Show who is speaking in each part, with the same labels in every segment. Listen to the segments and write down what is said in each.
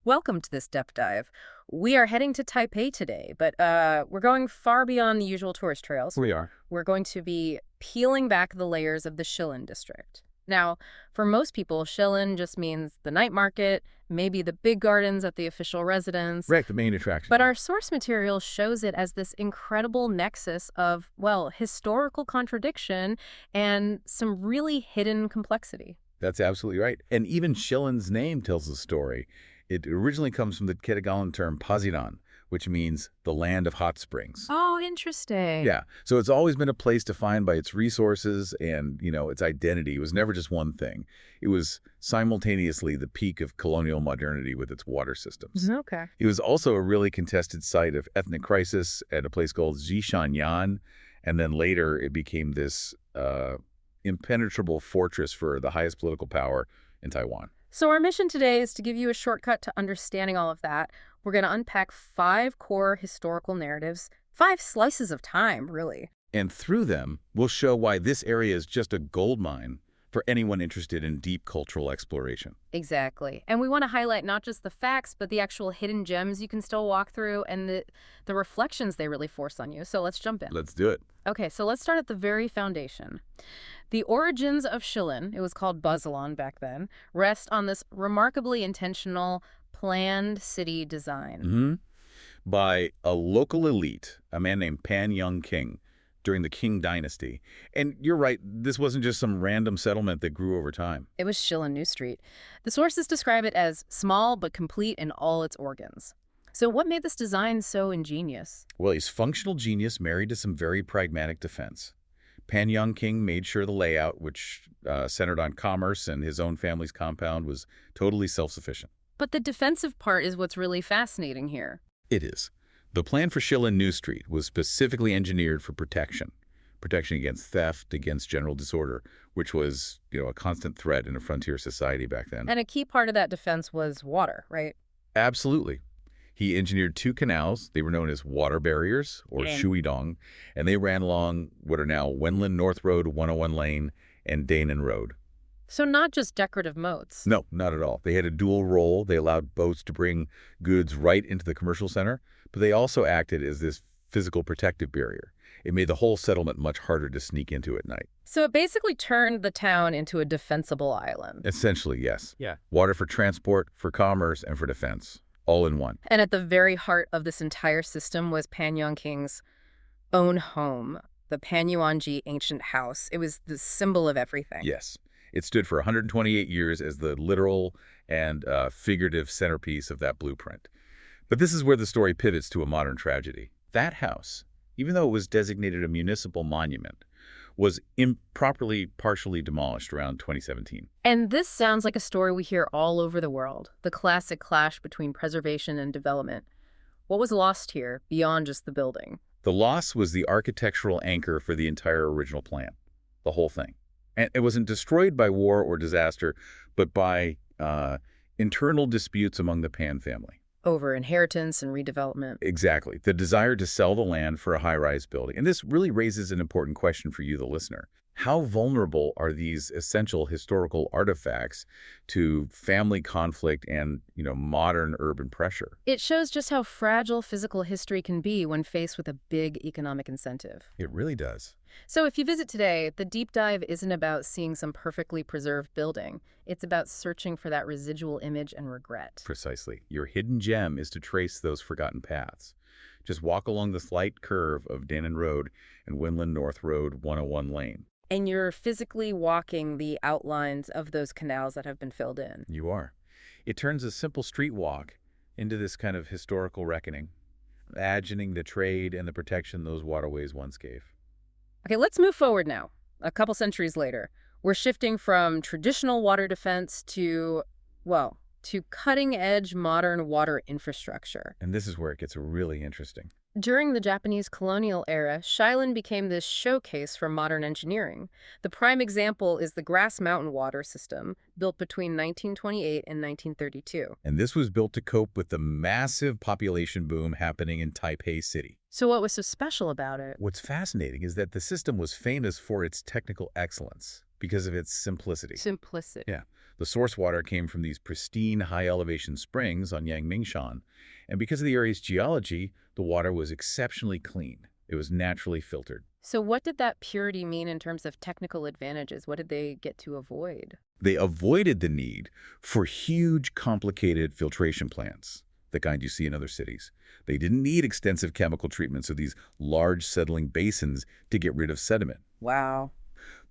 Speaker 1: Welcome to this depth dive. We are heading to Taipei today, but we're going far beyond the usual tourist trails.
Speaker 2: We are.
Speaker 1: We're going to be peeling back the layers of the Shilin district. Now, for most people, Shilin just means the night market, maybe the big gardens at the official residence.
Speaker 2: Right, the main attraction.
Speaker 1: But our source material shows it as this incredible nexus of, well, historical contradiction and some really hidden complexity.
Speaker 2: That's absolutely right. And even Shilin's name tells the story. It originally comes from the Ketagalan term Paziran, which means the land of hot springs.
Speaker 1: Oh, interesting.
Speaker 2: Yeah, so it's always been a place defined by its resources and, its identity. It was never just one thing. It was simultaneously the peak of colonial modernity with its water systems.
Speaker 1: Okay.
Speaker 2: It was also a really contested site of ethnic crisis at a place called Zhishanyan, and then later it became this impenetrable fortress for the highest political power in Taiwan.
Speaker 1: So our mission today is to give you a shortcut to understanding all of that. We're going to unpack 5 core historical narratives, 5 slices of time, really.
Speaker 2: And through them, we'll show why this area is just a gold mine for anyone interested in deep cultural exploration.
Speaker 1: Exactly. And we want to highlight not just the facts, but the actual hidden gems you can still walk through and the reflections they really force on you. So let's jump in.
Speaker 2: Let's do it.
Speaker 1: Okay, so let's start at the very foundation. The origins of Shilin, it was called Buzalon back then, rest on this remarkably intentional, planned city design.
Speaker 2: By a local elite, a man named Pan Young King, during the Qing Dynasty. And you're right, this wasn't just some random settlement that grew over time.
Speaker 1: It was Shilin New Street. The sources describe it as small but complete in all its organs. So what made this design so ingenious?
Speaker 2: Well, he's functional genius married to some very pragmatic defense. Pan Young King made sure the layout, which centered on commerce and his own family's compound, was totally self-sufficient.
Speaker 1: But the defensive part is what's really fascinating here.
Speaker 2: It is. The plan for Shilin New Street was specifically engineered for protection. Protection against theft, against general disorder, which was, a constant threat in a frontier society back then.
Speaker 1: And a key part of that defense was water, right?
Speaker 2: Absolutely. He engineered 2 canals. They were known as water barriers, or shuidong, and they ran along what are now Wenlin North Road, 101 Lane, and Danan Road.
Speaker 1: So not just decorative moats.
Speaker 2: No, not at all. They had a dual role. They allowed boats to bring goods right into the commercial center, but they also acted as this physical protective barrier. It made the whole settlement much harder to sneak into at night.
Speaker 1: So it basically turned the town into a defensible island.
Speaker 2: Essentially, yes.
Speaker 3: Yeah.
Speaker 2: Water for transport, for commerce, and for defense, all in one.
Speaker 1: And at the very heart of this entire system was Pan Young King's own home, the Panyuanji ancient house. It was the symbol of everything.
Speaker 2: Yes. It stood for 128 years as the literal and figurative centerpiece of that blueprint. But this is where the story pivots to a modern tragedy. That house, even though it was designated a municipal monument, was improperly partially demolished around 2017.
Speaker 1: And this sounds like a story we hear all over the world, the classic clash between preservation and development. What was lost here beyond just the building?
Speaker 2: The loss was the architectural anchor for the entire original plan, the whole thing. And it wasn't destroyed by war or disaster, but by internal disputes among the Pan family.
Speaker 1: Over inheritance and redevelopment.
Speaker 2: Exactly. The desire to sell the land for a high-rise building. And this really raises an important question for you, the listener. How vulnerable are these essential historical artifacts to family conflict and, modern urban pressure?
Speaker 1: It shows just how fragile physical history can be when faced with a big economic incentive.
Speaker 2: It really does.
Speaker 1: So if you visit today, the deep dive isn't about seeing some perfectly preserved building. It's about searching for that residual image and regret.
Speaker 2: Precisely. Your hidden gem is to trace those forgotten paths. Just walk along the slight curve of Danan Road and Wenlin North Road, 101 Lane.
Speaker 1: And you're physically walking the outlines of those canals that have been filled in.
Speaker 2: You are. It turns a simple street walk into this kind of historical reckoning, imagining the trade and the protection those waterways once gave.
Speaker 1: Okay, let's move forward now. A couple centuries later, we're shifting from traditional water defense to cutting-edge modern water infrastructure.
Speaker 2: And this is where it gets really interesting.
Speaker 1: During the Japanese colonial era, Shilin became this showcase for modern engineering. The prime example is the Grass Mountain water system, built between 1928 and 1932.
Speaker 2: And this was built to cope with the massive population boom happening in Taipei City.
Speaker 1: So what was so special about it?
Speaker 2: What's fascinating is that the system was famous for its technical excellence because of its simplicity.
Speaker 1: Simplicity.
Speaker 2: Yeah. The source water came from these pristine, high-elevation springs on Yangmingshan, and because of the area's geology, the water was exceptionally clean. It was naturally filtered.
Speaker 1: So what did that purity mean in terms of technical advantages? What did they get to avoid?
Speaker 2: They avoided the need for huge, complicated filtration plants, the kind you see in other cities. They didn't need extensive chemical treatments of these large settling basins to get rid of sediment.
Speaker 1: Wow.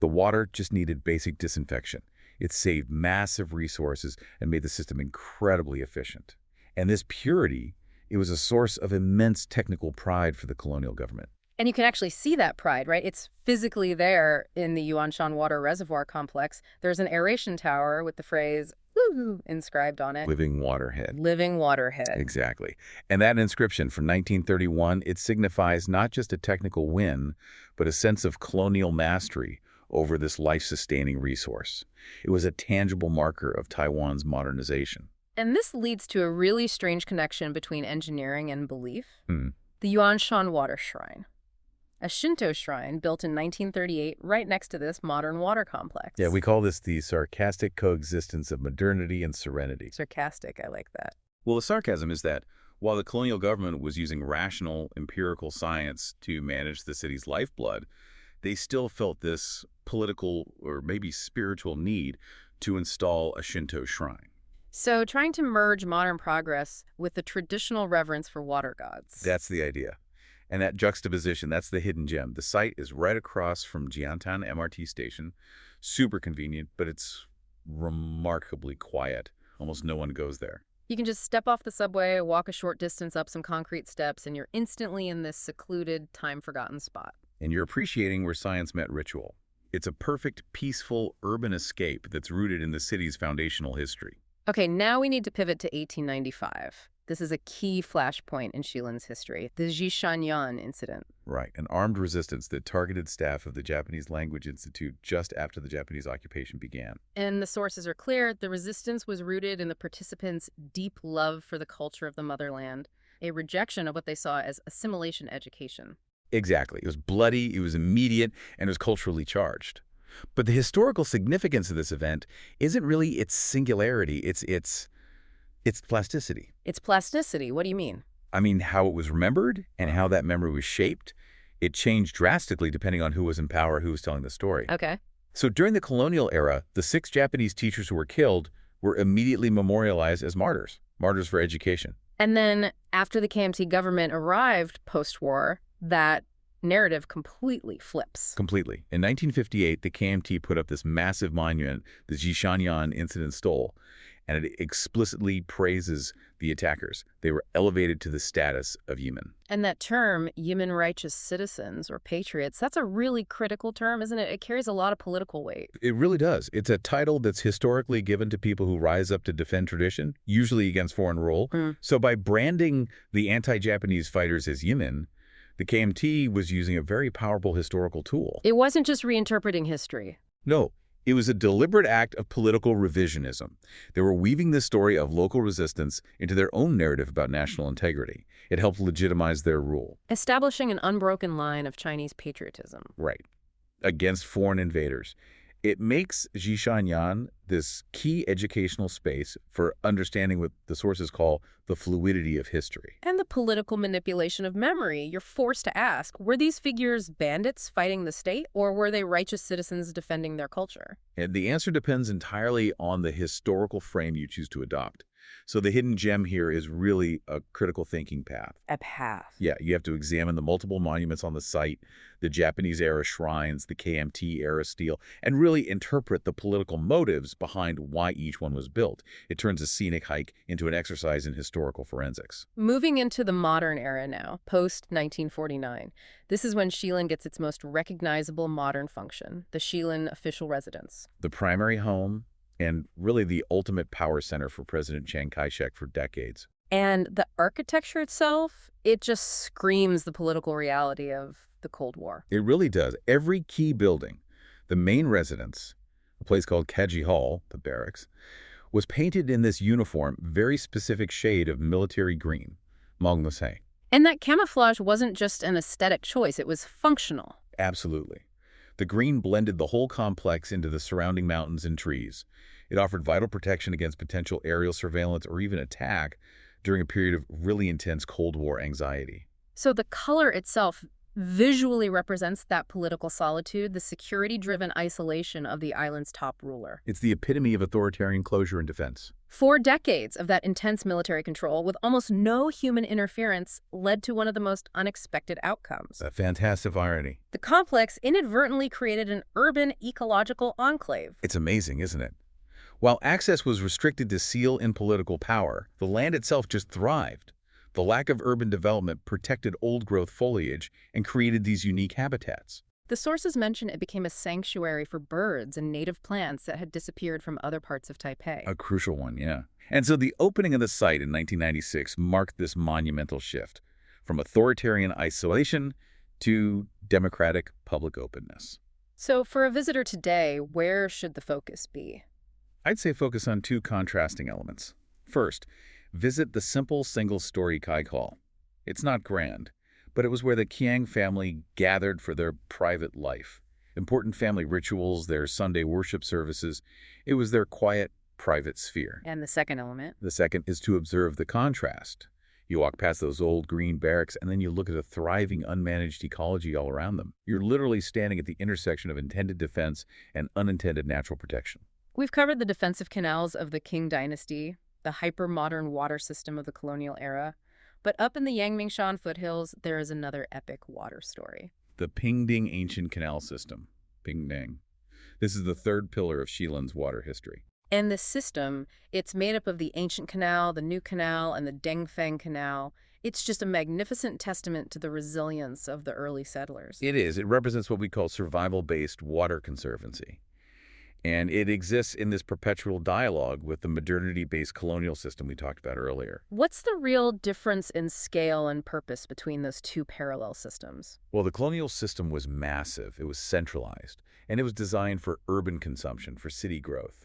Speaker 2: The water just needed basic disinfection. It saved massive resources and made the system incredibly efficient. And this purity, it was a source of immense technical pride for the colonial government.
Speaker 1: And you can actually see that pride, right? It's physically there in the Yuanshan Water Reservoir Complex. There's an aeration tower with the phrase, "Woo-hoo," inscribed on it.
Speaker 2: Living waterhead.
Speaker 1: Living waterhead.
Speaker 2: Exactly. And that inscription from 1931, it signifies not just a technical win, but a sense of colonial mastery over this life-sustaining resource. It was a tangible marker of Taiwan's modernization.
Speaker 1: And this leads to a really strange connection between engineering and belief.
Speaker 2: Hmm.
Speaker 1: The Yuanshan Water Shrine, a Shinto shrine built in 1938 right next to this modern water complex.
Speaker 2: Yeah, we call this the sarcastic coexistence of modernity and serenity.
Speaker 1: Sarcastic, I like that.
Speaker 2: Well, the sarcasm is that while the colonial government was using rational, empirical science to manage the city's lifeblood, they still felt this political or maybe spiritual need to install a Shinto shrine.
Speaker 1: So trying to merge modern progress with the traditional reverence for water gods.
Speaker 2: That's the idea. And that juxtaposition, that's the hidden gem. The site is right across from Jiantan MRT station. Super convenient, but it's remarkably quiet. Almost no one goes there.
Speaker 1: You can just step off the subway, walk a short distance up some concrete steps, and you're instantly in this secluded, time-forgotten spot.
Speaker 2: And you're appreciating where science met ritual. It's a perfect, peaceful, urban escape that's rooted in the city's foundational history.
Speaker 1: Okay, now we need to pivot to 1895. This is a key flashpoint in Shilin's history, the Zhishanyan incident.
Speaker 2: Right, an armed resistance that targeted staff of the Japanese Language Institute just after the Japanese occupation began.
Speaker 1: And the sources are clear. The resistance was rooted in the participants' deep love for the culture of the motherland, a rejection of what they saw as assimilation education.
Speaker 2: Exactly. It was bloody, it was immediate, and it was culturally charged. But the historical significance of this event isn't really its singularity, it's plasticity.
Speaker 1: It's plasticity. What do you mean?
Speaker 2: I mean, how it was remembered and how that memory was shaped. It changed drastically depending on who was in power, who was telling the story.
Speaker 1: Okay.
Speaker 2: So during the colonial era, the 6 Japanese teachers who were killed were immediately memorialized as martyrs, martyrs for education.
Speaker 1: And then after the KMT government arrived post-war, that narrative completely flips.
Speaker 2: Completely. In 1958, the KMT put up this massive monument, the Zhishanyan incident stole, and it explicitly praises the attackers. They were elevated to the status of Yimin.
Speaker 1: And that term, Yimin righteous citizens or patriots, that's a really critical term, isn't it? It carries a lot of political weight.
Speaker 2: It really does. It's a title that's historically given to people who rise up to defend tradition, usually against foreign rule. So by branding the anti-Japanese fighters as Yimin, the KMT was using a very powerful historical tool.
Speaker 1: It wasn't just reinterpreting history.
Speaker 2: No, it was a deliberate act of political revisionism. They were weaving the story of local resistance into their own narrative about national integrity. It helped legitimize their rule.
Speaker 1: Establishing an unbroken line of Chinese patriotism.
Speaker 2: Right. Against foreign invaders. It makes Zhishanyan this key educational space for understanding what the sources call the fluidity of history.
Speaker 1: And the political manipulation of memory. You're forced to ask, were these figures bandits fighting the state, or were they righteous citizens defending their culture?
Speaker 2: And the answer depends entirely on the historical frame you choose to adopt. So the hidden gem here is really a critical thinking path.
Speaker 1: A path.
Speaker 2: Yeah, you have to examine the multiple monuments on the site, the Japanese-era shrines, the KMT-era stele, and really interpret the political motives behind why each one was built. It turns a scenic hike into an exercise in historical forensics.
Speaker 1: Moving into the modern era now, post-1949. This is when Shilin gets its most recognizable modern function, the Shilin Official Residence.
Speaker 2: The primary home, and really the ultimate power center for President Chiang Kai-shek for decades.
Speaker 1: And the architecture itself, it just screams the political reality of the Cold War.
Speaker 2: It really does. Every key building, the main residence, a place called Kaji Hall, the barracks, was painted in this uniform, very specific shade of military green, Monglasei.
Speaker 1: And that camouflage wasn't just an aesthetic choice, it was functional.
Speaker 2: Absolutely. The green blended the whole complex into the surrounding mountains and trees. It offered vital protection against potential aerial surveillance or even attack during a period of really intense Cold War anxiety.
Speaker 1: So the color itself visually represents that political solitude, the security-driven isolation of the island's top ruler.
Speaker 2: It's the epitome of authoritarian closure and defense.
Speaker 1: 4 decades of that intense military control with almost no human interference led to one of the most unexpected outcomes.
Speaker 2: A fantastic irony.
Speaker 1: The complex inadvertently created an urban ecological enclave.
Speaker 2: It's amazing, isn't it? While access was restricted to seal in political power, the land itself just thrived. The lack of urban development protected old-growth foliage and created these unique habitats.
Speaker 1: The sources mention it became a sanctuary for birds and native plants that had disappeared from other parts of Taipei.
Speaker 2: A crucial one, yeah. And so the opening of the site in 1996 marked this monumental shift from authoritarian isolation to democratic public openness.
Speaker 1: So for a visitor today, where should the focus be?
Speaker 2: I'd say focus on 2 contrasting elements. First, visit the simple single-story Kai Hall. It's not grand, but it was where the Qing family gathered for their private life. Important family rituals, their Sunday worship services. It was their quiet, private sphere.
Speaker 1: And the second element?
Speaker 2: The second is to observe the contrast. You walk past those old green barracks, and then you look at a thriving, unmanaged ecology all around them. You're literally standing at the intersection of intended defense and unintended natural protection.
Speaker 1: We've covered the defensive canals of the Qing Dynasty, the hyper-modern water system of the colonial era. But up in the Yangmingshan foothills, there is another epic water story.
Speaker 2: The Pingding ancient canal system, Pingding. This is the 3rd pillar of Shilin's water history.
Speaker 1: And this system, it's made up of the ancient canal, the new canal, and the Dengfeng Canal. It's just a magnificent testament to the resilience of the early settlers.
Speaker 2: It is. It represents what we call survival-based water conservancy. And it exists in this perpetual dialogue with the modernity-based colonial system we talked about earlier.
Speaker 1: What's the real difference in scale and purpose between those 2 parallel systems?
Speaker 2: Well, the colonial system was massive, it was centralized, and it was designed for urban consumption, for city growth.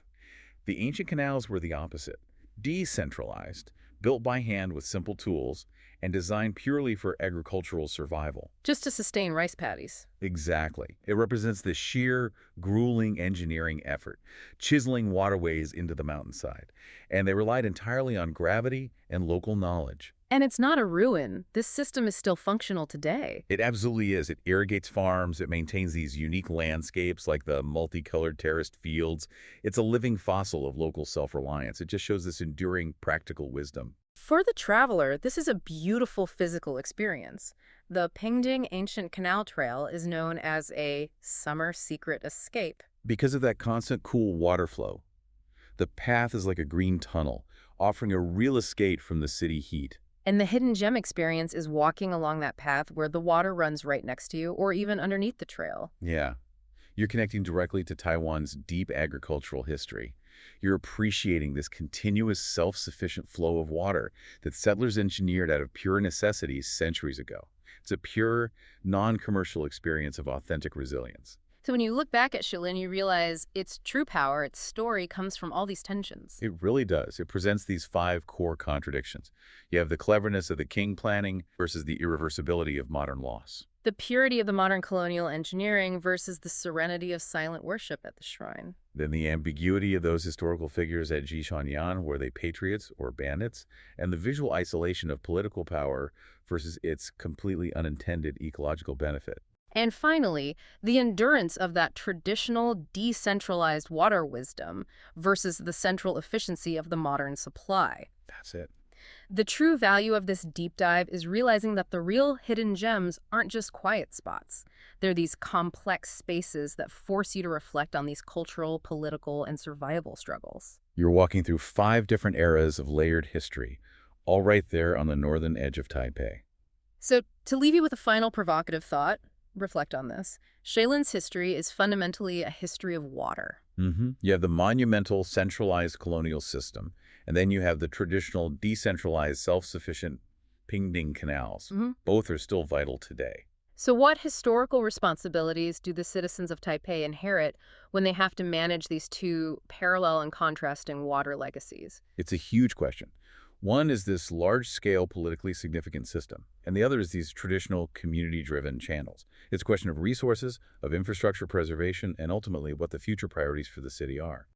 Speaker 2: The ancient canals were the opposite, decentralized, built by hand with simple tools, and designed purely for agricultural survival.
Speaker 1: Just to sustain rice paddies.
Speaker 2: Exactly. It represents the sheer, grueling engineering effort, chiseling waterways into the mountainside. And they relied entirely on gravity and local knowledge.
Speaker 1: And it's not a ruin. This system is still functional today.
Speaker 2: It absolutely is. It irrigates farms. It maintains these unique landscapes like the multicolored terraced fields. It's a living fossil of local self-reliance. It just shows this enduring practical wisdom.
Speaker 1: For the traveler, this is a beautiful physical experience. The Pingding Ancient Canal Trail is known as a summer secret escape.
Speaker 2: Because of that constant cool water flow, the path is like a green tunnel, offering a real escape from the city heat.
Speaker 1: And the hidden gem experience is walking along that path where the water runs right next to you or even underneath the trail.
Speaker 2: Yeah. You're connecting directly to Taiwan's deep agricultural history. You're appreciating this continuous self-sufficient flow of water that settlers engineered out of pure necessity centuries ago. It's a pure, non-commercial experience of authentic resilience.
Speaker 1: So when you look back at Shilin, you realize its true power, its story, comes from all these tensions.
Speaker 2: It really does. It presents these 5 core contradictions. You have the cleverness of the Qing planning versus the irreversibility of modern loss.
Speaker 1: The purity of the modern colonial engineering versus the serenity of silent worship at the shrine.
Speaker 2: Then the ambiguity of those historical figures at Zhishanyan, were they patriots or bandits? And the visual isolation of political power versus its completely unintended ecological benefit.
Speaker 1: And finally, the endurance of that traditional decentralized water wisdom versus the central efficiency of the modern supply.
Speaker 2: That's it.
Speaker 1: The true value of this deep dive is realizing that the real hidden gems aren't just quiet spots. They're these complex spaces that force you to reflect on these cultural, political, and survival struggles.
Speaker 2: You're walking through 5 different eras of layered history, all right there on the northern edge of Taipei.
Speaker 1: So, to leave you with a final provocative thought, reflect on this. Shilin's history is fundamentally a history of water.
Speaker 2: You have the monumental centralized colonial system, and then you have the traditional decentralized self-sufficient Pingding canals. Both are still vital today.
Speaker 1: So what historical responsibilities do the citizens of Taipei inherit when they have to manage these 2 parallel and contrasting water legacies?
Speaker 2: It's a huge question. One is this large-scale, politically significant system, and the other is these traditional community-driven channels. It's a question of resources, of infrastructure preservation, and ultimately what the future priorities for the city are.